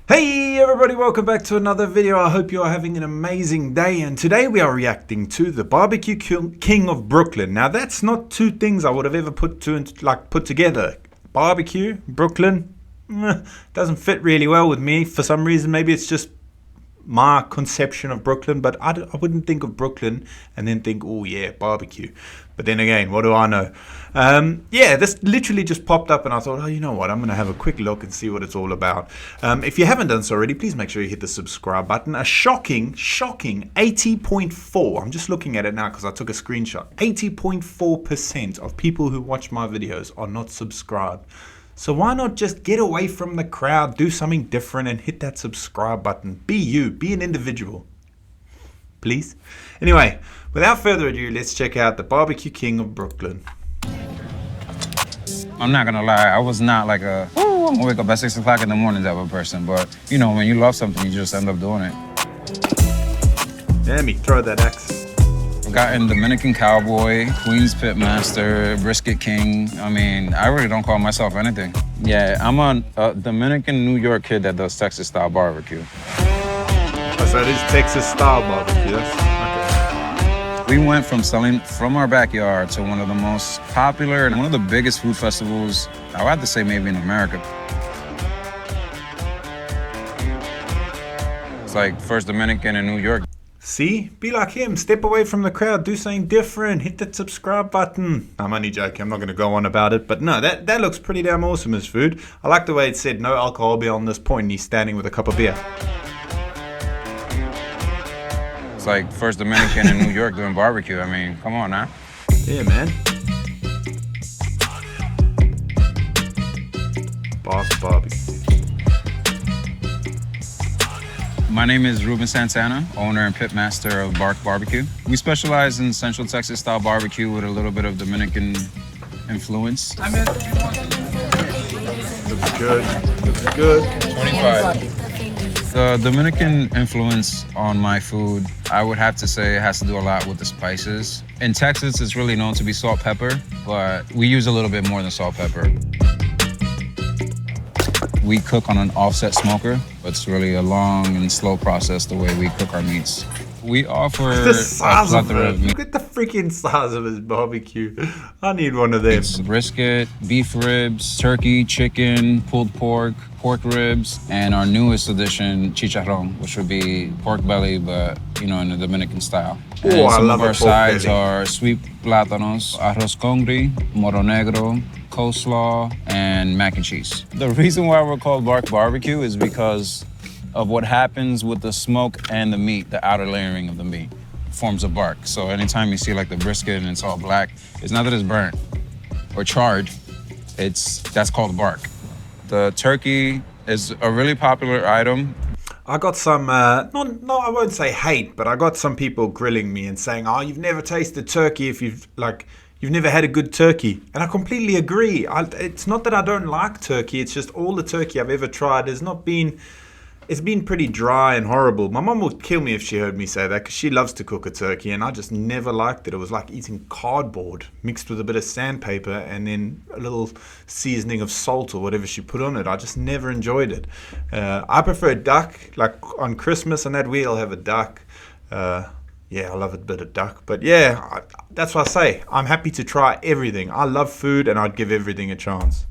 Hey everybody, welcome back to another video. I hope you are having an amazing day, and today we are reacting to the BBQ King of Brooklyn. Now that's not two things I would have ever put together. Barbecue, Brooklyn, doesn't fit really well with me for some reason. Maybe it's just my conception of Brooklyn, but I wouldn't think of Brooklyn and then think, oh yeah, barbecue. But then again, what do I know? Yeah, this literally just popped up and I thought, oh, you know what? I'm going to have a quick look and see what it's all about. If you haven't done so already, please make sure you hit the subscribe button. A shocking 80.4. I'm just looking at it now because I took a screenshot. 80.4% of people who watch my videos are not subscribed. So why not just get away from the crowd, do something different, and hit that subscribe button? Be you, be an individual. Please? Anyway, without further ado, let's check out the BBQ King of Brooklyn. I'm not gonna lie, I was not like I'm gonna wake up at 6 o'clock in the morning type of person, but you know, when you love something, you just end up doing it. Damn me, throw that axe. I've gotten Dominican cowboy, Queens pitmaster, brisket king. I mean, I really don't call myself anything. Yeah, I'm a Dominican New York kid that does Texas style barbecue. Oh, so it is Texas style barbecue, okay. We went from selling from our backyard to one of the most popular and one of the biggest food festivals, I would have to say maybe in America. It's like first Dominican in New York. See? Be like him. Step away from the crowd. Do something different. Hit that subscribe button. I'm only joking. I'm not going to go on about it. But no, that looks pretty damn awesome as food. I like the way it said no alcohol beyond this point and he's standing with a cup of beer. It's like first Dominican in New York doing barbecue. I mean, come on now. Yeah, man. Boss barbecue. My name is Ruben Santana, owner and pitmaster of Bark Barbecue. We specialize in Central Texas style barbecue with a little bit of Dominican influence. Looks good. Looks good. 25. The Dominican influence on my food, I would have to say it has to do a lot with the spices. In Texas, it's really known to be salt pepper, but we use a little bit more than salt pepper. We cook on an offset smoker. It's really a long and slow process the way we cook our meats. We offer the size a of plethora of meat. Look at the freaking size of his barbecue. I need one of them. It's brisket, beef ribs, turkey, chicken, pulled pork, pork ribs, and our newest addition, chicharrón, which would be pork belly, but you know, in the Dominican style. Oh, and I some love of our pork sides belly. are sweet plátanos, arroz con gris, moro negro, coleslaw, and mac and cheese. The reason why we're called Bark Barbecue is because of what happens with the smoke and the meat, the outer layering of the meat forms a bark. So anytime you see like the brisket and it's all black, it's not that it's burnt or charred, that's called bark. The turkey is a really popular item. I got some, I won't say hate, but I got some people grilling me and saying, oh, you've never tasted turkey if you've never had a good turkey. And I completely agree. It's not that I don't like turkey, it's just all the turkey I've ever tried has not been, it's been pretty dry and horrible. My mom would kill me if she heard me say that because she loves to cook a turkey and I just never liked it. It was like eating cardboard mixed with a bit of sandpaper and then a little seasoning of salt or whatever she put on it. I just never enjoyed it. I prefer duck, like on Christmas and that we'll have a duck. Yeah, I love a bit of duck. But yeah, that's what I say. I'm happy to try everything. I love food and I'd give everything a chance.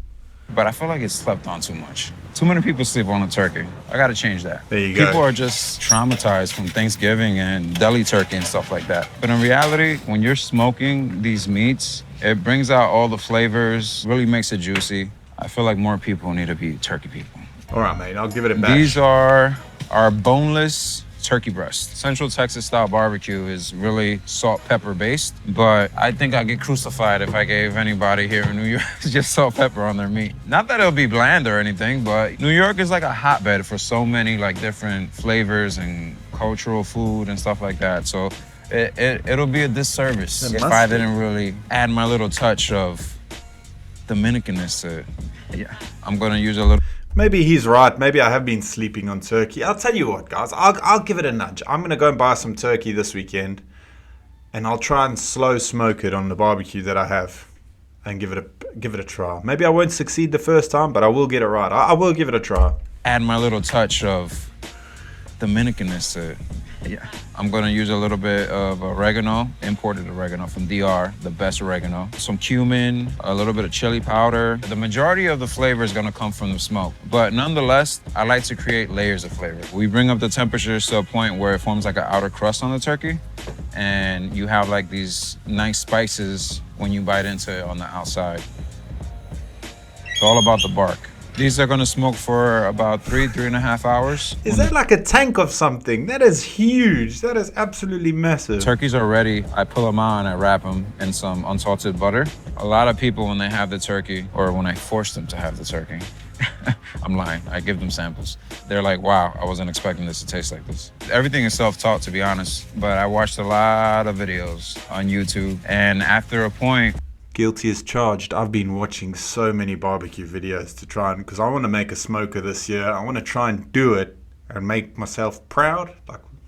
But I feel like it's slept on too much. Too many people sleep on a turkey. I gotta change that. There you go. People are just traumatized from Thanksgiving and deli turkey and stuff like that. But in reality, when you're smoking these meats, it brings out all the flavors, really makes it juicy. I feel like more people need to be turkey people. All right, mate, I'll give it a bash. These are our boneless turkey breast. Central Texas style barbecue is really salt pepper based, but I think I'd get crucified if I gave anybody here in New York just salt pepper on their meat. Not that it'll be bland or anything, but New York is like a hotbed for so many like different flavors and cultural food and stuff like that. So it'll be a disservice if I didn't really add my little touch of Dominicanness to it. Yeah, I'm gonna use a little. Maybe he's right. Maybe I have been sleeping on turkey. I'll tell you what, guys. I'll give it a nudge. I'm going to go and buy some turkey this weekend. And I'll try and slow smoke it on the barbecue that I have. And give it a try. Maybe I won't succeed the first time, but I will get it right. I will give it a try. add my little touch of Dominicanness to it. Yeah. I'm gonna use a little bit of oregano, imported oregano from DR, the best oregano. Some cumin, a little bit of chili powder. The majority of the flavor is gonna come from the smoke, but nonetheless, I like to create layers of flavor. We bring up the temperatures to a point where it forms like an outer crust on the turkey, and you have like these nice spices when you bite into it on the outside. It's all about the bark. These are gonna smoke for about 3.5 hours. Is that like a tank of something? That is huge. That is absolutely massive. Turkeys are ready. I pull them out and I wrap them in some unsalted butter. A lot of people, when they have the turkey, or when I force them to have the turkey, I'm lying, I give them samples. They're like, wow, I wasn't expecting this to taste like this. Everything is self-taught, to be honest, but I watched a lot of videos on YouTube, and after a point, Guilty as charged. I've been watching so many barbecue videos to try and, because I want to make a smoker this year. I want to try and do it and make myself proud,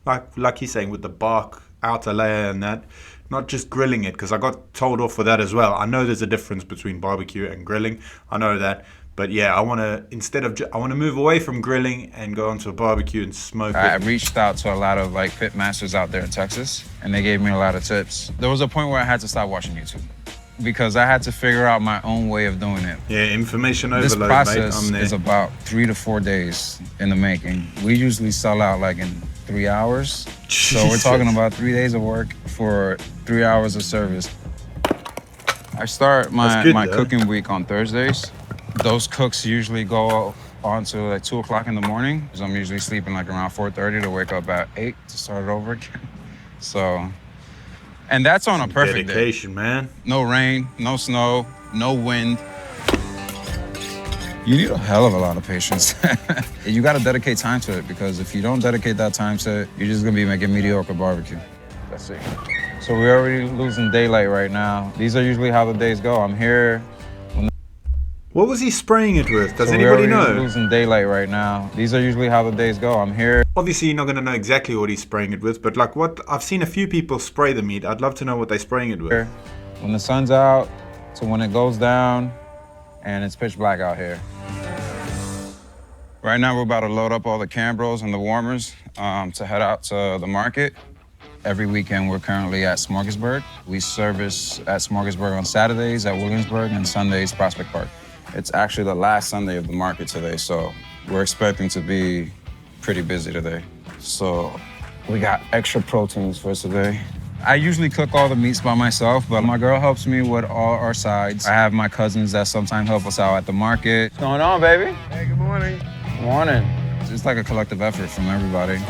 like you're saying, with the bark outer layer and that. Not just grilling it, because I got told off for that as well. I know there's a difference between barbecue and grilling. I know that. But yeah, I want to, I want to move away from grilling and go onto a barbecue and smoke it. I reached out to a lot of like pit masters out there in Texas, and they gave me a lot of tips. There was a point where I had to stop watching YouTube, because I had to figure out my own way of doing it. Yeah, information overload, This process mate. is about 3 to 4 days in the making. We usually sell out like in 3 hours. So we're talking about 3 days of work for 3 hours of service. I start my cooking week on Thursdays. Those cooks usually go on to like 2 o'clock in the morning, because I'm usually sleeping like around 4:30 to wake up at 8 to start it over again. So, and that's on a perfect dedication, day. Man. No rain, no snow, no wind. You need a hell of a lot of patience. You gotta dedicate time to it, because if you don't dedicate that time to it, you're just gonna be making mediocre barbecue. That's it. So we're already losing daylight right now. These are usually how the days go. I'm here. What was he spraying it with? Does So anybody we're already know? losing daylight right now. These are usually how the days go. I'm here. Obviously, you're not going to know exactly what he's spraying it with, but like what I've seen a few people spray the meat. I'd love to know what they're spraying it with. When the sun's out to when it goes down, and it's pitch black out here. Right now, we're about to load up all the Cambros and the warmers to head out to the market. Every weekend, we're currently at Smorgasburg. We service at Smorgasburg on Saturdays, at Williamsburg, and Sundays, Prospect Park. It's actually the last Sunday of the market today, so we're expecting to be pretty busy today. So we got extra proteins for today. I usually cook all the meats by myself, but my girl helps me with all our sides. I have my cousins that sometimes help us out at the market. What's going on, baby? Hey, good morning. Good morning. It's like a collective effort from everybody.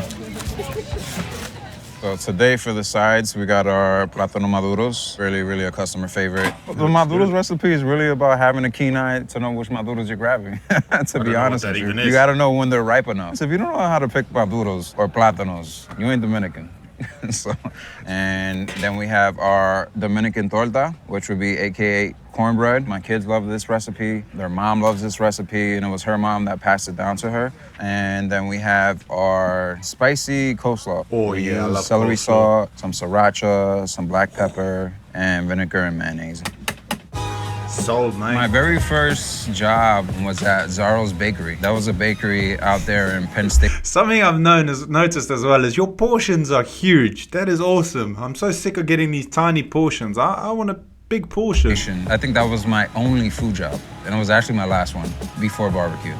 So today for the sides, we got our plátano maduros, really a customer favorite. The maduros recipe is really about having a keen eye to know which maduros you're grabbing, to be honest with you. You gotta know when they're ripe enough. So if you don't know how to pick maduros or plátanos, you ain't Dominican. And then we have our Dominican torta, which would be AKA cornbread. My kids love this recipe. Their mom loves this recipe, and it was her mom that passed it down to her. And then we have our spicy coleslaw. Oh, we yeah, I use love celery coleslaw. salt, some sriracha, some black pepper, and vinegar and mayonnaise. Sold, mate. My very first job was at Zaro's Bakery. That was a bakery out there in Penn State. Something I've noticed as well is your portions are huge. That is awesome. I'm so sick of getting these tiny portions. I want a big portion. I think that was my only food job, and it was actually my last one before barbecue.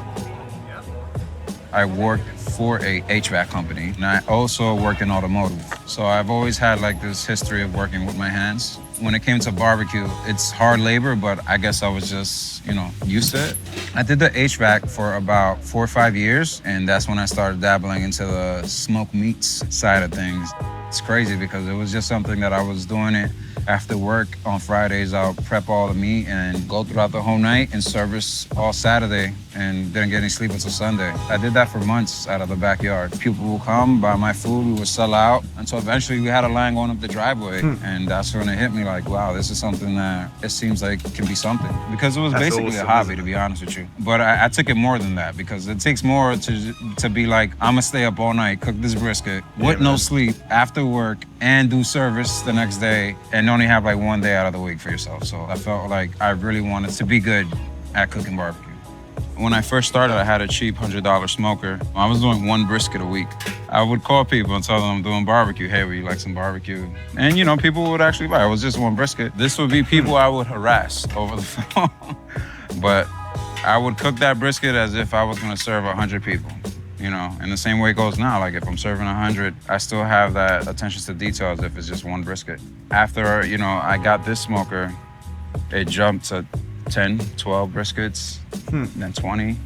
I worked for a HVAC company, and I also worked in automotive. So I've always had like this history of working with my hands. When it came to barbecue, it's hard labor, but I guess I was just, used to it. I did the HVAC for about 4 or 5 years, and that's when I started dabbling into the smoked meats side of things. It's crazy because it was just something that I was doing it after work on Fridays. I'll prep all the meat and go throughout the whole night and service all Saturday, and didn't get any sleep until Sunday. I did that for months out of the backyard. People will come, buy my food, we would sell out, until eventually we had a line going up the driveway. And that's when it hit me like, wow, this is something that it seems like it can be something. Because it was That's basically awesome, a hobby, isn't to it? be honest with you. But I took it more than that, because it takes more to be like, I'm gonna stay up all night, cook this brisket with no man. sleep after work, and do service the next day, and only have like 1 day out of the week for yourself. So I felt like I really wanted to be good at cooking barbecue. When I first started, I had a cheap $100 smoker. I was doing one brisket a week. I would call people and tell them I'm doing barbecue. Hey, would you like some barbecue? And you know, people would actually buy it. It was just one brisket. This would be people I would harass over the phone. But I would cook that brisket as if I was gonna serve 100 people. You know, and the same way it goes now. Like if I'm serving 100, I still have that attention to detail as if it's just one brisket. After, you know, I got this smoker, it jumped to 10, 12 briskets, then 20,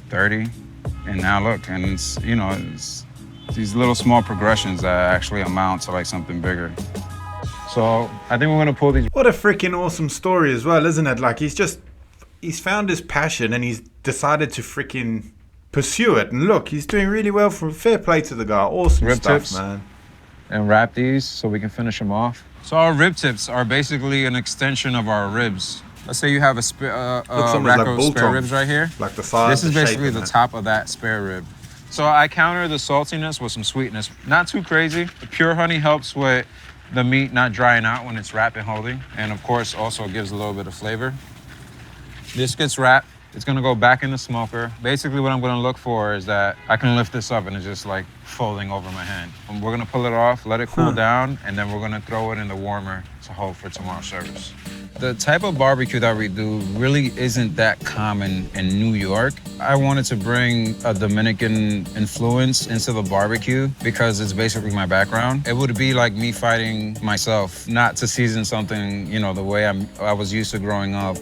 30, and now look, and it's, you know, it's these little small progressions that actually amount to like something bigger. So I think we're gonna pull these. What a freaking awesome story as well, isn't it? Like he's found his passion and he's decided to freaking pursue it. And look, he's doing really well. For fair play to the guy. Awesome rib stuff, tips, man. And wrap these so we can finish them off. So our rib tips are basically an extension of our ribs. Let's say you have a rack of spare ribs right here. Like the size. This is basically the top of that spare rib. So I counter the saltiness with some sweetness. Not too crazy. The pure honey helps with the meat not drying out when it's wrapped and holding. And of course, also gives a little bit of flavor. This gets wrapped. It's gonna go back in the smoker. Basically what I'm gonna look for is that I can lift this up and it's just like folding over my hand. And we're gonna pull it off, let it cool down, and then we're gonna throw it in the warmer to hold for tomorrow's service. The type of barbecue that we do really isn't that common in New York. I wanted to bring a Dominican influence into the barbecue because it's basically my background. It would be like me fighting myself not to season something, you know, the way I was used to growing up.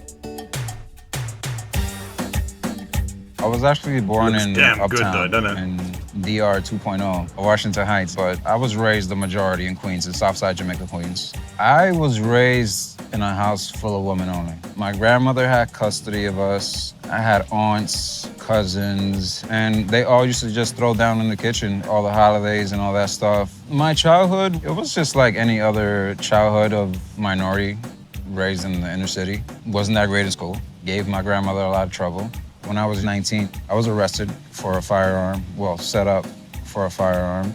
I was actually born in Uptown, in DR 2.0, Washington Heights, but I was raised the majority in Queens, in Southside Jamaica, Queens. I was raised in a house full of women only. My grandmother had custody of us. I had aunts, cousins, and they all used to just throw down in the kitchen, all the holidays and all that stuff. My childhood, it was just like any other childhood of minority raised in the inner city. Wasn't that great in school. Gave my grandmother a lot of trouble. When I was 19, I was arrested for a firearm, well, set up for a firearm,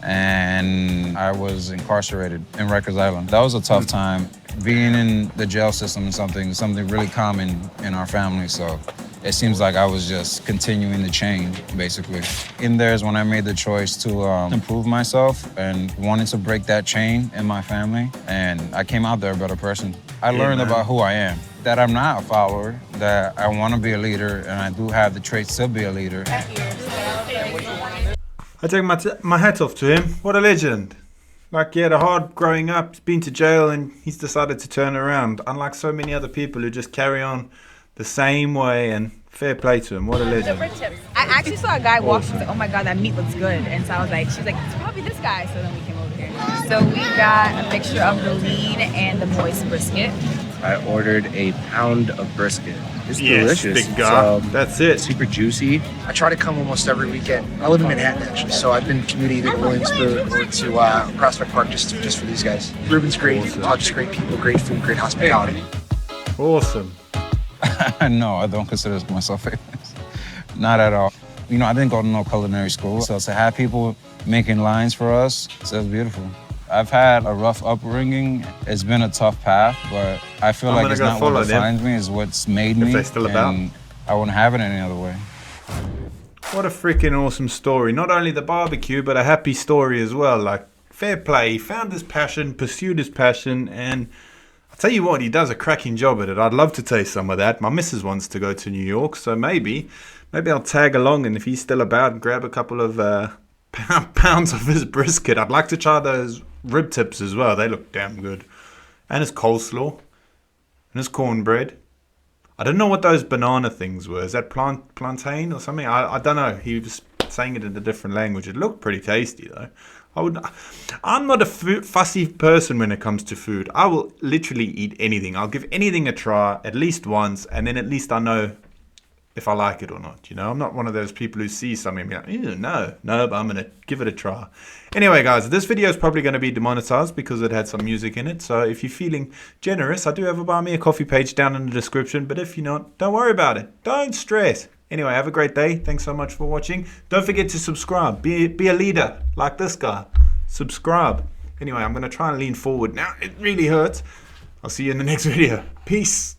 and I was incarcerated in Rikers Island. That was a tough time. Being in the jail system is something really common in our family, so it seems like I was just continuing the chain, basically. In there is when I made the choice to improve myself and wanted to break that chain in my family, and I came out there a better person. I learned about who I am, that I'm not a follower, that I want to be a leader, and I do have the traits to be a leader. I take my hat off to him. What a legend. Like, he had a hard growing up, he's been to jail, and he's decided to turn around. Unlike so many other people who just carry on the same way, and fair play to him. What a legend. I actually saw a guy walk and said, oh my God, that meat looks good. And so I was like, she was like, it's probably this guy. So then we came over here. So we got a mixture of the lean and the moist brisket. I ordered a pound of brisket. It's Yes, delicious. big guy. That's it. Super juicy. I try to come almost every weekend. I live in Manhattan, actually, so I've been commuting to Williamsburg or to Prospect Park just for these guys. Ruben's great, just great people, great food, great hospitality. Awesome. No, I don't consider myself famous. Not at all. You know, I didn't go to no culinary school, so to have people making lines for us, so it's beautiful. I've had a rough upbringing. It's been a tough path, but I feel like it's not what defines me, it's what's made me. If they're still about. And I wouldn't have it any other way. What a freaking awesome story. Not only the barbecue, but a happy story as well. Like, fair play. He found his passion, pursued his passion, and I'll tell you what, he does a cracking job at it. I'd love to taste some of that. My missus wants to go to New York, so maybe I'll tag along, and if he's still about, grab a couple of pounds of his brisket. I'd like to try those rib tips as well. They look damn good. And his coleslaw. And his cornbread. I don't know what those banana things were. Is that plantain or something? I don't know. He was saying it in a different language. It looked pretty tasty though. I'm not a fussy person when it comes to food. I will literally eat anything. I'll give anything a try at least once, and then at least I know if I like it or not. You know, I'm not one of those people who see something and be like, ew, no, but I'm going to give it a try. Anyway, guys, this video is probably going to be demonetized because it had some music in it. So if you're feeling generous, I do have a Buy Me a Coffee page down in the description. But if you're not, don't worry about it. Don't stress. Anyway, have a great day. Thanks so much for watching. Don't forget to subscribe. Be a leader like this guy. Subscribe. Anyway, I'm going to try and lean forward now. It really hurts. I'll see you in the next video. Peace.